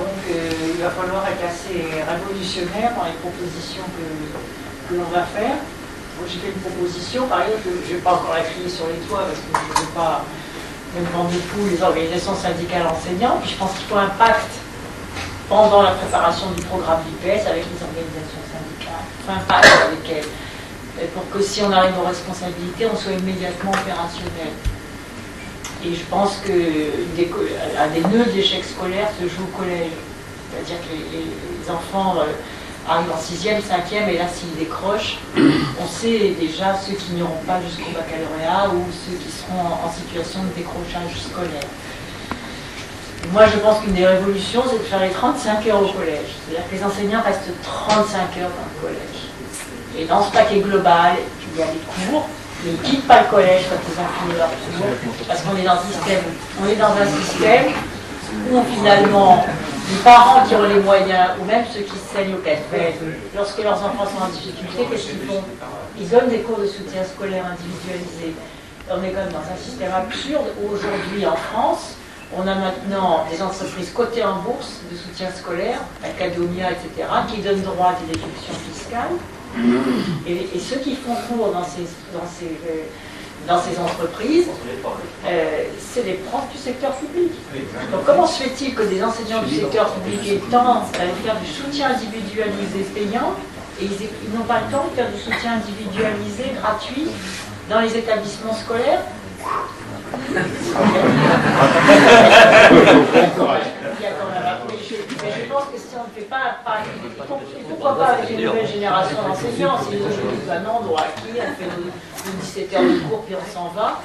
Donc il va falloir être assez révolutionnaire dans les propositions que l'on va faire. J'ai fait une proposition, par exemple, je ne vais pas encore la crier sur les toits parce que je ne veux pas me vendre de fou les organisations syndicales enseignantes. Puis je pense qu'il faut un pacte pendant la préparation du programme d'IPS avec les organisations syndicales. Il faut un pacte avec elles pour que si on arrive aux responsabilités, on soit immédiatement opérationnel. Et je pense qu'un des nœuds de l'échec scolaire se joue au collège. C'est-à-dire que les enfants arrivent en 6e, 5e, et là, s'ils décrochent, on sait déjà ceux qui n'iront pas jusqu'au baccalauréat ou ceux qui seront en situation de décrochage scolaire. Moi, je pense qu'une des révolutions, c'est de faire les 35 heures au collège. C'est-à-dire que les enseignants restent 35 heures dans le collège. Et dans ce paquet global, il y a des cours, mais ils ne quittent pas le collège quand ils ont fini leur cours, parce qu'on est dans un système où finalement, les parents qui ont les moyens, ou même ceux qui saignent au café, lorsque leurs enfants sont en difficulté, qu'est-ce qu'ils font? Ils donnent des cours de soutien scolaire individualisés. On est quand même dans un système absurde où aujourd'hui en France, on a maintenant des entreprises cotées en bourse de soutien scolaire, Academia, etc., qui donnent droit à des déductions fiscales. Et ceux qui font cours dans ces entreprises, c'est les profs du secteur public. Donc comment se fait-il que des enseignants du secteur public aient le temps d'aller faire du soutien individualisé payant et ils n'ont pas le temps de faire du soutien individualisé gratuit dans les établissements scolaires? Mais je pense que si on ne fait pas, pourquoi pas avec une nouvelle génération d'enseignants, si nous disons, bah non, on doit acquis, on fait nos 17 heures de cours puis on s'en va.